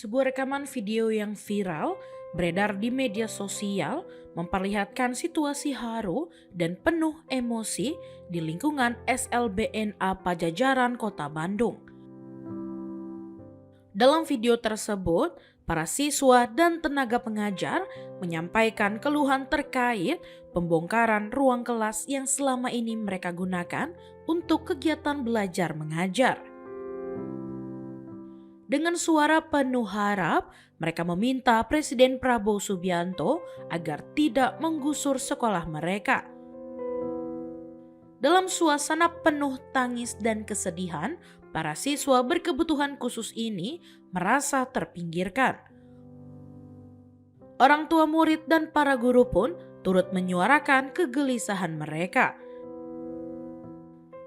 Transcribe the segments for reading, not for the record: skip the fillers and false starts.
Sebuah rekaman video yang viral beredar di media sosial memperlihatkan situasi haru dan penuh emosi di lingkungan SLBNA Pajajaran Kota Bandung. Dalam video tersebut, para siswa dan tenaga pengajar menyampaikan keluhan terkait pembongkaran ruang kelas yang selama ini mereka gunakan untuk kegiatan belajar mengajar. Dengan suara penuh harap, mereka meminta Presiden Prabowo Subianto agar tidak menggusur sekolah mereka. Dalam suasana penuh tangis dan kesedihan, para siswa berkebutuhan khusus ini merasa terpinggirkan. Orang tua murid dan para guru pun turut menyuarakan kegelisahan mereka.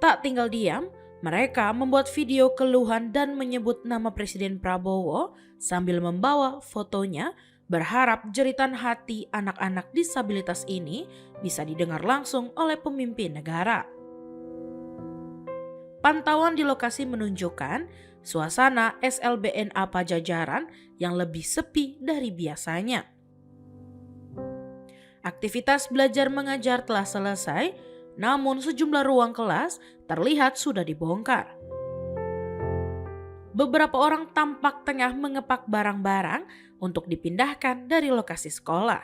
Tak tinggal diam, mereka membuat video keluhan dan menyebut nama Presiden Prabowo sambil membawa fotonya, berharap jeritan hati anak-anak disabilitas ini bisa didengar langsung oleh pemimpin negara. Pantauan di lokasi menunjukkan suasana SLBNA Pajajaran yang lebih sepi dari biasanya. Aktivitas belajar mengajar telah selesai, namun sejumlah ruang kelas terlihat sudah dibongkar. Beberapa orang tampak tengah mengepak barang-barang untuk dipindahkan dari lokasi sekolah.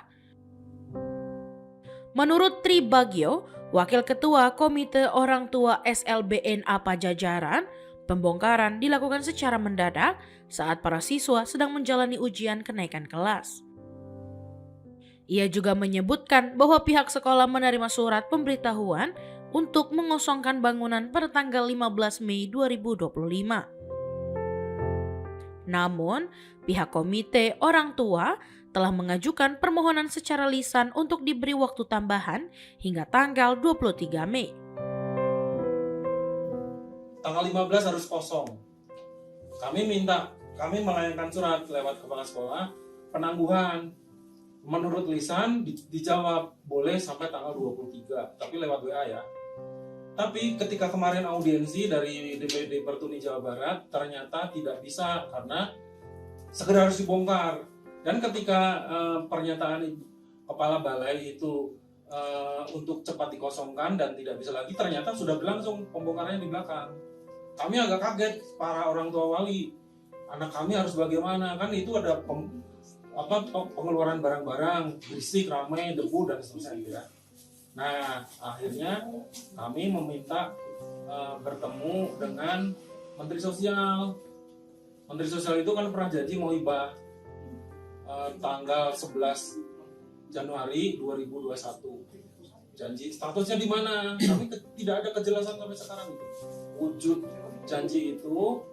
Menurut Tri Bagio, Wakil Ketua Komite Orang Tua SLBNA Pajajaran, pembongkaran dilakukan secara mendadak saat para siswa sedang menjalani ujian kenaikan kelas. Ia juga menyebutkan bahwa pihak sekolah menerima surat pemberitahuan untuk mengosongkan bangunan pada tanggal 15 Mei 2025. Namun, pihak Komite Orang Tua telah mengajukan permohonan secara lisan untuk diberi waktu tambahan hingga tanggal 23 Mei. Tanggal 15 harus kosong. Kami melayangkan surat lewat kepala sekolah penangguhan. Menurut lisan dijawab boleh sampai tanggal 23, tapi lewat WA ya. Tapi ketika kemarin audiensi dari DPD Pertuni Jawa Barat ternyata tidak bisa karena segera harus dibongkar. Dan ketika pernyataan kepala balai itu untuk cepat dikosongkan dan tidak bisa lagi, ternyata sudah berlangsung pembongkarannya di belakang. Kami agak kaget para orang tua wali, anak kami harus bagaimana, kan itu ada pengeluaran barang-barang, berisik, ramai, debu dan seterusnya gitu ya. Nah, akhirnya kami meminta bertemu dengan Menteri Sosial. Menteri Sosial itu kan pernah janji mau hibah tanggal 11 Januari 2021. Janji statusnya di mana? Kami tidak ada kejelasan sampai sekarang itu. Wujud janji itu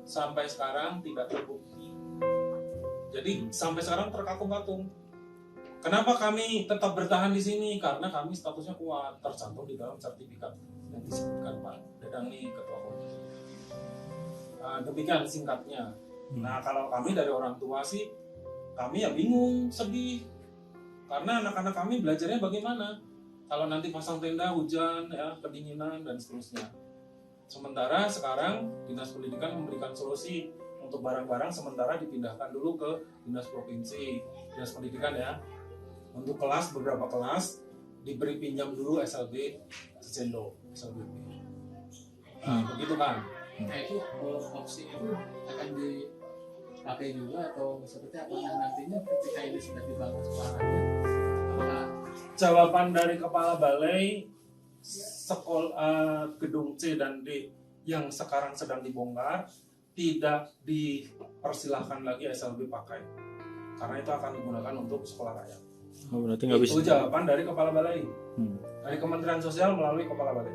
sampai sekarang tidak terbukti. Jadi sampai sekarang terkatung-katung. Kenapa kami tetap bertahan di sini? Karena kami statusnya kuat, tercantum di dalam sertifikat yang disebutkan Pak Dadang nih, Ketua Komite. Demikian singkatnya. Nah, kalau kami dari orang tua sih, kami ya bingung, sedih. Karena anak-anak kami belajarnya bagaimana? Kalau nanti pasang tenda, hujan, ya, kedinginan, dan seterusnya. Sementara sekarang Dinas Pendidikan memberikan solusi untuk barang-barang sementara dipindahkan dulu ke Dinas Provinsi, Dinas Pendidikan ya. Untuk kelas, beberapa kelas diberi pinjam dulu SLB Sesendo, SLBP. Begitu kan? Nah itu opsi itu akan dipakai juga atau seperti apa nantinya ketika ini sudah dibangun sekolahnya? Apakah jawaban dari Kepala Balai sekolah gedung C dan D yang sekarang sedang dibongkar tidak dipersilahkan lagi SLB pakai karena itu akan digunakan untuk sekolah rakyat. Berarti nggak bisa. Itu jawaban dari Kepala Balai dari Kementerian Sosial melalui Kepala Balai.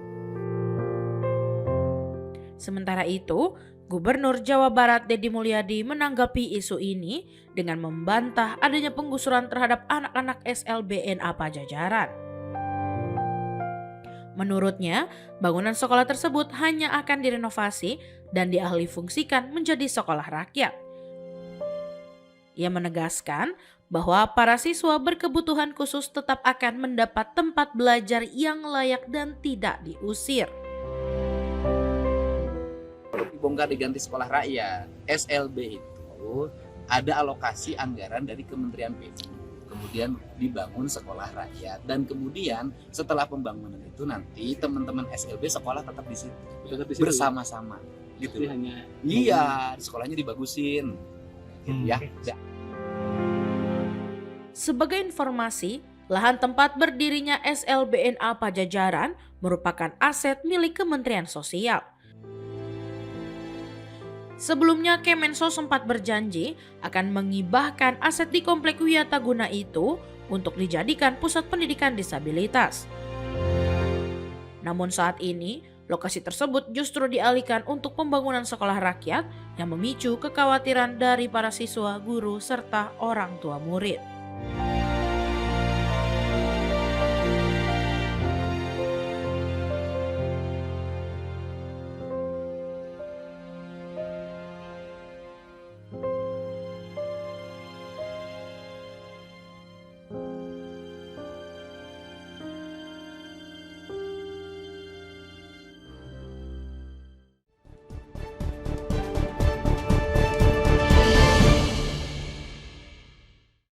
Sementara itu, Gubernur Jawa Barat Deddy Mulyadi menanggapi isu ini dengan membantah adanya penggusuran terhadap anak-anak SLBNA Pajajaran. Menurutnya, bangunan sekolah tersebut hanya akan direnovasi dan dialihfungsikan menjadi sekolah rakyat. Ia menegaskan bahwa para siswa berkebutuhan khusus tetap akan mendapat tempat belajar yang layak dan tidak diusir. Dibongkar diganti sekolah rakyat. SLB itu ada alokasi anggaran dari Kementerian PU, kemudian dibangun sekolah rakyat, dan kemudian setelah pembangunan itu nanti teman-teman SLB sekolah tetap di situ Tetap di situ, bersama-sama gitu. Jadi hanya Iya, sekolahnya dibagusin gitu ya. Sebagai informasi, lahan tempat berdirinya SLBNA Pajajaran merupakan aset milik Kementerian Sosial. Sebelumnya, Kemensos sempat berjanji akan mengibahkan aset di Komplek Wiyataguna itu untuk dijadikan pusat pendidikan disabilitas. Namun saat ini, lokasi tersebut justru dialihkan untuk pembangunan sekolah rakyat yang memicu kekhawatiran dari para siswa, guru, serta orang tua murid.